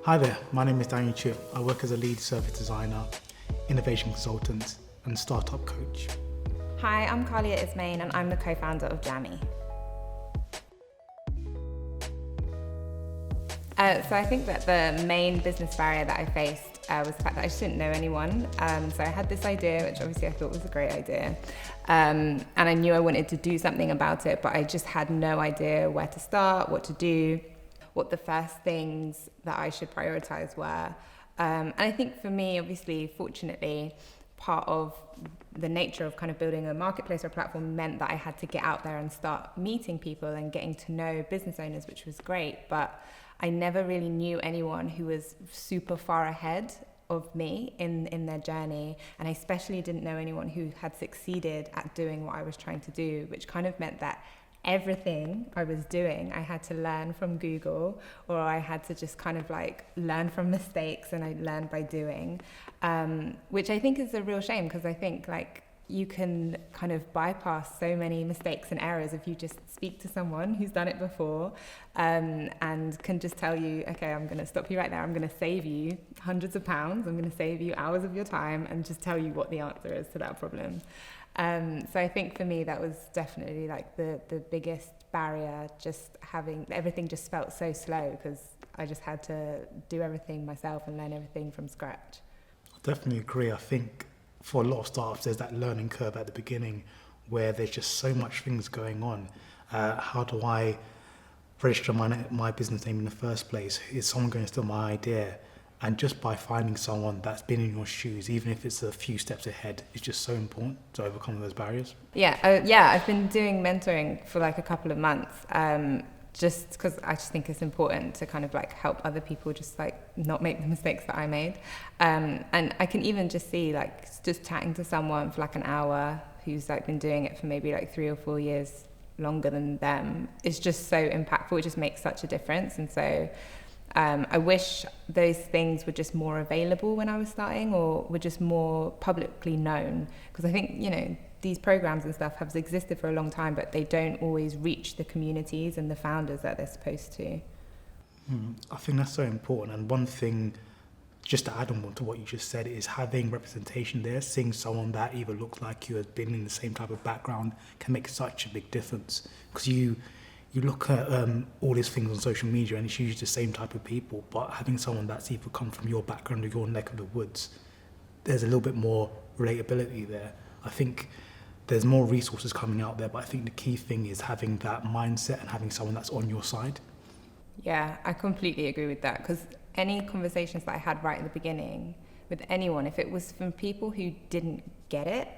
Hi there, my name is Tuitt. I work as a lead service designer, innovation consultant, and startup coach. Hi, I'm Khalia Ismain, and I'm the co-founder of Jammy. So I think that the main business barrier that I faced was the fact that I just didn't know anyone. So I had this idea, which obviously I thought was a great idea. And I knew I wanted to do something about it, but I just had no idea where to start, what to do, what the first things that I should prioritize were. And I think for me, obviously, fortunately, part of the nature of kind of building a marketplace or a platform meant that I had to get out there and start meeting people and getting to know business owners, which was great. But I never really knew anyone who was super far ahead of me in their journey. And I especially didn't know anyone who had succeeded at doing what I was trying to do, which kind of meant that everything I was doing, I had to learn from Google, or I had to just kind of like learn from mistakes, and I learned by doing, which I think is a real shame, because I think like you can kind of bypass so many mistakes and errors if you just speak to someone who's done it before, and can just tell you, okay, I'm going to stop you right there. I'm going to save you hundreds of pounds. I'm going to save you hours of your time, and just tell you what the answer is to that problem. So I think for me that was definitely like the biggest barrier, just having everything just felt so slow because I just had to do everything myself and learn everything from scratch. I definitely agree. I think for a lot of startups there's that learning curve at the beginning where there's just so much things going on. How do I register my business name in the first place? Is someone going to steal my idea? And just by finding someone that's been in your shoes, even if it's a few steps ahead, it's just so important to overcome those barriers. Yeah, I've been doing mentoring for like a couple of months, just because I just think it's important to kind of like help other people just like not make the mistakes that I made. And I can even just see like just chatting to someone for like an hour who's like been doing it for maybe like 3 or 4 years longer than them is just so impactful. It just makes such a difference. And so I wish those things were just more available when I was starting, or were just more publicly known, because I think, you know, these programs and stuff have existed for a long time, but they don't always reach the communities and the founders that they're supposed to. I think that's so important. And one thing, just to add on to what you just said, is having representation there, seeing someone that either looks like you, has been in the same type of background, can make such a big difference. Because you look at all these things on social media and it's usually the same type of people, but having someone that's either come from your background or your neck of the woods, there's a little bit more relatability there. I think there's more resources coming out there, but I think the key thing is having that mindset and having someone that's on your side. Yeah, I completely agree with that, because any conversations that I had right at the beginning with anyone, if it was from people who didn't get it,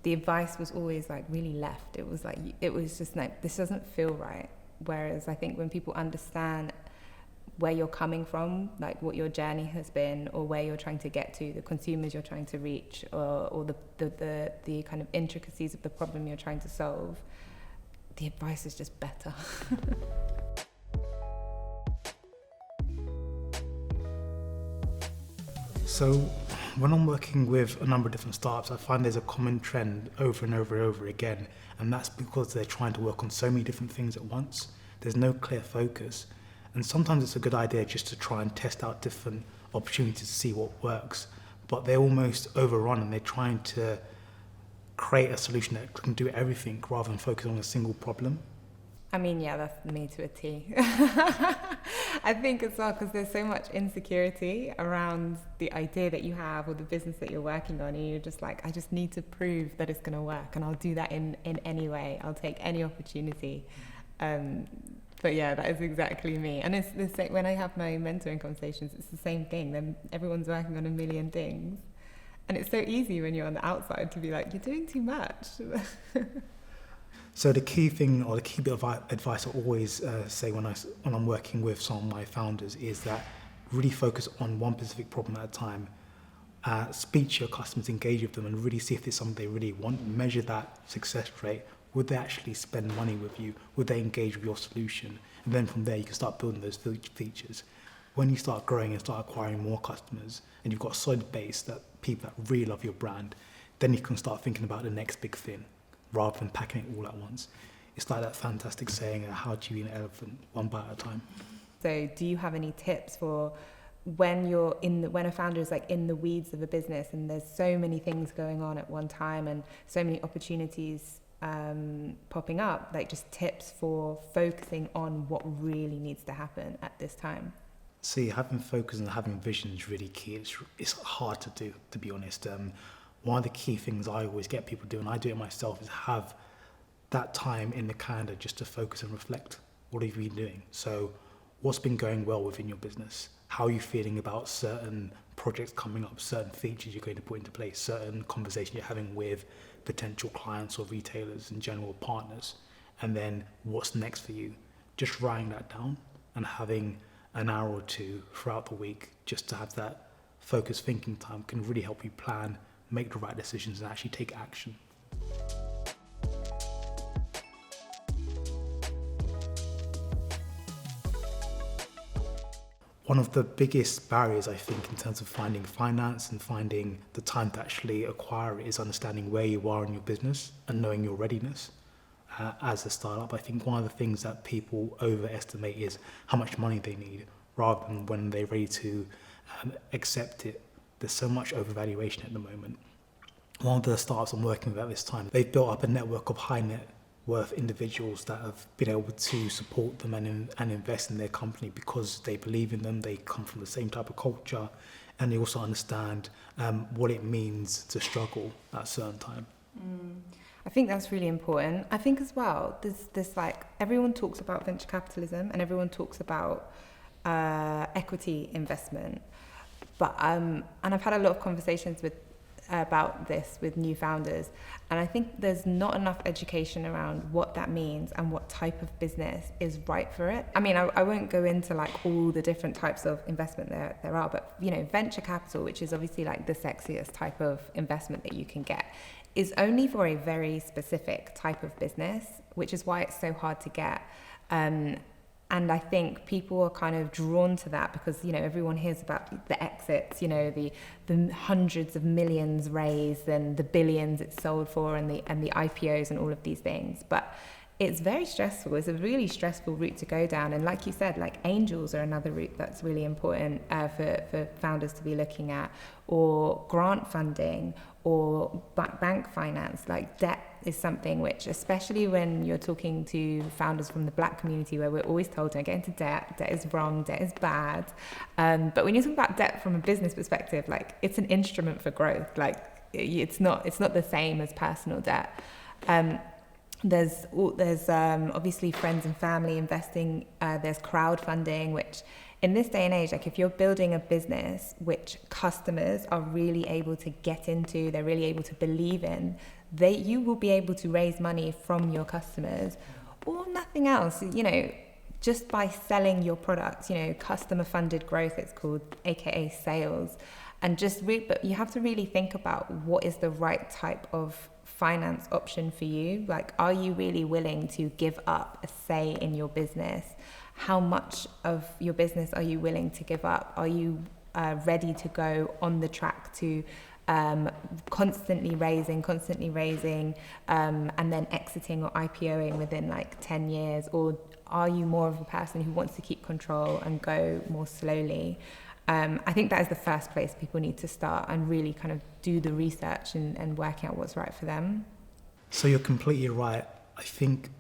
the advice was always like really left. It was just like, this doesn't feel right. Whereas I think when people understand where you're coming from, like what your journey has been, or where you're trying to get to, the consumers you're trying to reach, or the kind of intricacies of the problem you're trying to solve, the advice is just better. So when I'm working with a number of different startups, I find there's a common trend over and over and over again, and that's because they're trying to work on so many different things at once. There's no clear focus, and sometimes it's a good idea just to try and test out different opportunities to see what works, but they're almost overrun and they're trying to create a solution that can do everything rather than focus on a single problem. I mean, yeah, that's me to a T. I think as well, because there's so much insecurity around the idea that you have or the business that you're working on, and you're just like, I just need to prove that it's going to work, and I'll do that in any way. I'll take any opportunity. But yeah, that is exactly me. And it's the same when I have my mentoring conversations. It's the same thing. Then everyone's working on a million thwhen it's so easy when you're on the outside to be like, you're doing too much. So the key thing, or the key bit of advice I always say when I'm working with some of my founders, is that really focus on one specific problem at a time. Speak to your customers, engage with them, and really see if it's something they really want. Measure that success rate. Would they actually spend money with you? Would they engage with your solution? And then from there, you can start building those features. When you start growing and start acquiring more customers, and you've got a solid base, that people that really love your brand, then you can start thinking about the next big thing, rather than packing it all at once. It's like that fantastic saying, how do you eat an elephant one bite at a time? So do you have any tips for when a founder is like in the weeds of a business and there's so many things going on at one time and so many opportunities popping up, like just tips for focusing on what really needs to happen at this time. See, having focus and having vision is really key. It's hard to do, to be honest. One of the key things I always get people to do, and I do it myself, is have that time in the calendar just to focus and reflect. What have you been doing? So what's been going well within your business? How are you feeling about certain projects coming up, certain features you're going to put into place, certain conversations you're having with potential clients or retailers and general partners? And then what's next for you? Just writing that down and having an hour or two throughout the week just to have that focused thinking time can really help you plan, make the right decisions, and actually take action. One of the biggest barriers, I think, in terms of finding finance and finding the time to actually acquire it is understanding where you are in your business and knowing your readiness. As a startup, I think one of the things that people overestimate is how much money they need rather than when they're ready to accept it. There's so much overvaluation at the moment. One of the startups I'm working with at this time, they've built up a network of high net worth individuals that have been able to support them and invest in their company because they believe in them, they come from the same type of culture, and they also understand what it means to struggle at a certain time. I think that's really important. I think as well, there's this like, everyone talks about venture capitalism and everyone talks about equity investment. But, and I've had a lot of conversations about this with new founders. And I think there's not enough education around what that means and what type of business is right for it. I mean, I won't go into like all the different types of investment there are, but you know, venture capital, which is obviously like the sexiest type of investment that you can get, is only for a very specific type of business, which is why it's so hard to get. And I think people are kind of drawn to that because, you know, everyone hears about the exits, you know, the hundreds of millions raised and the billions it's sold for and the IPOs and all of these things. But it's very stressful. It's a really stressful route to go down. And like you said, like angels are another route that's really important for founders to be looking at, or grant funding or bank finance. Like debt is something which, especially when you're talking to founders from the Black community, where we're always told don't get into debt is wrong, debt is bad. But when you talk about debt from a business perspective, like it's an instrument for growth. Like it's not the same as personal debt. There's obviously friends and family investing. There's crowdfunding, which in this day and age, like if you're building a business which customers are really able to get into, they're really able to believe in, you will be able to raise money from your customers or nothing else, you know, just by selling your products, you know, customer funded growth, it's called, AKA sales. And but you have to really think about what is the right type of finance option for you. Like, are you really willing to give up a say in your business? How much of your business are you willing to give up? Are you ready to go on the track to constantly raising, and then exiting or IPOing within like 10 years? Or are you more of a person who wants to keep control and go more slowly? I think that is the first place people need to start and really kind of do the research and working out what's right for them. So you're completely right. I think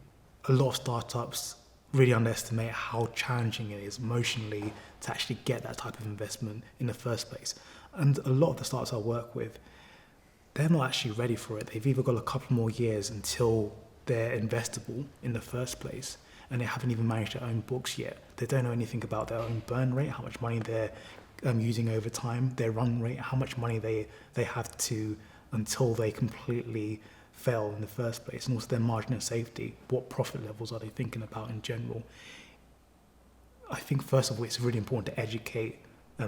a lot of startups really underestimate how challenging it is emotionally to actually get that type of investment in the first place. And a lot of the startups I work with, they're not actually ready for it. They've either got a couple more years until they're investable in the first place, and they haven't even managed their own books yet. They don't know anything about their own burn rate, how much money they're using over time, their run rate, how much money they have to until they completely fail in the first place, and also their margin of safety. What profit levels are they thinking about in general? I think first of all, it's really important to educate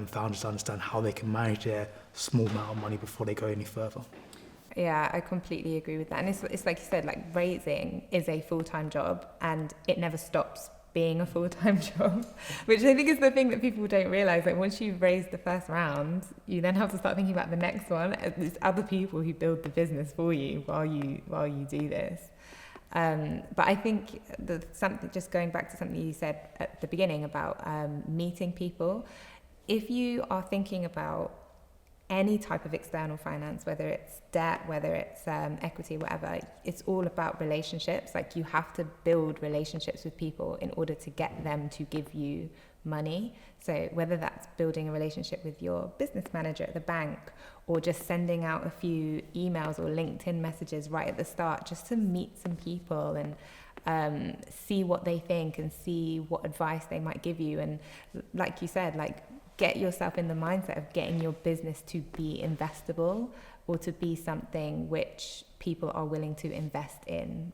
founders to understand how they can manage their small amount of money before they go any further. Yeah, I completely agree with that. And it's like you said, like raising is a full-time job and it never stops being a full-time job, which I think is the thing that people don't realize. Like once you've raised the first round, you then have to start thinking about the next one. There's other people who build the business for you while you do this. But I think just going back to something you said at the beginning about meeting people, if you are thinking about any type of external finance, whether it's debt, whether it's equity, whatever, it's all about relationships. Like, you have to build relationships with people in order to get them to give you money. So whether that's building a relationship with your business manager at the bank, or just sending out a few emails or LinkedIn messages right at the start, just to meet some people and see what they think and see what advice they might give you. And like you said, like, get yourself in the mindset of getting your business to be investable, or to be something which people are willing to invest in.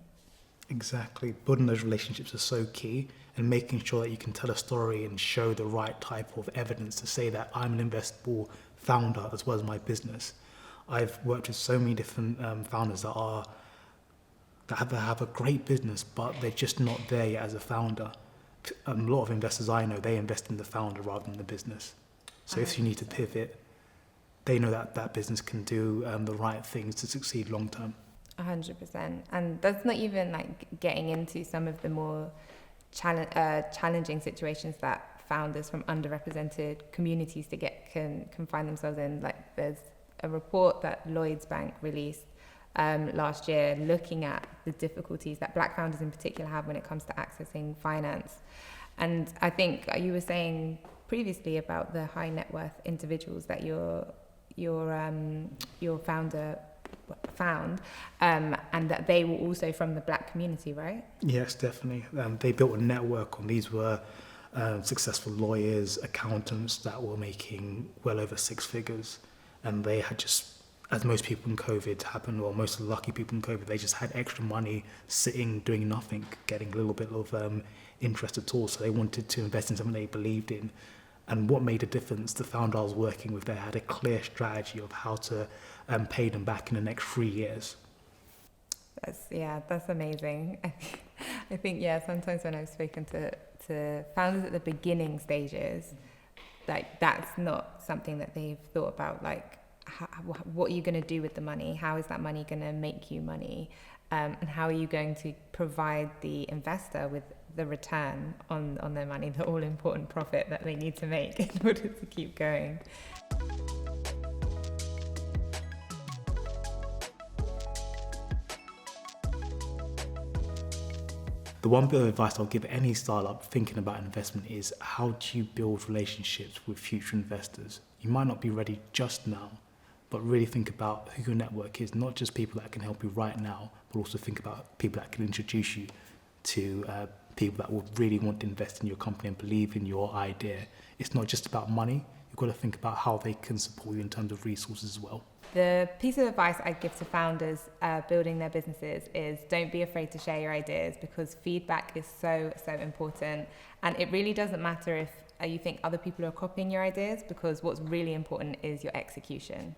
Exactly. Building those relationships is so key, and making sure that you can tell a story and show the right type of evidence to say that I'm an investable founder as well as my business. I've worked with so many different founders that have a great business, but they're just not there yet as a founder. A lot of investors I know, they invest in the founder rather than the business. So if you need to pivot, they know that that business can do the right things to succeed long term. 100%. And that's not even like getting into some of the more challenging situations that founders from underrepresented communities can find themselves in. Like, there's a report that Lloyds Bank released last year, looking at the difficulties that Black founders in particular have when it comes to accessing finance. And I think you were saying previously about the high net worth individuals that your founder found, and that they were also from the Black community, right? Yes, definitely. They built a network on these were successful lawyers, accountants that were making well over six figures, and they had just, as most people in COVID happened, or most of the lucky people in COVID, they just had extra money sitting, doing nothing, getting a little bit of interest at all. So they wanted to invest in something they believed in. And what made a difference, the founder I was working with, they had a clear strategy of how to pay them back in the next 3 years. That's amazing. I think, sometimes when I've spoken to founders at the beginning stages, like, that's not something that they've thought about, like, what are you going to do with the money? How is that money going to make you money? And how are you going to provide the investor with the return on their money, the all-important profit that they need to make in order to keep going? The one bit of advice I'll give any startup thinking about investment is, how do you build relationships with future investors? You might not be ready just now, but really think about who your network is, not just people that can help you right now, but also think about people that can introduce you to people that would really want to invest in your company and believe in your idea. It's not just about money. You've got to think about how they can support you in terms of resources as well. The piece of advice I give to founders building their businesses is, don't be afraid to share your ideas, because feedback is so important. And it really doesn't matter if you think other people are copying your ideas, because what's really important is your execution.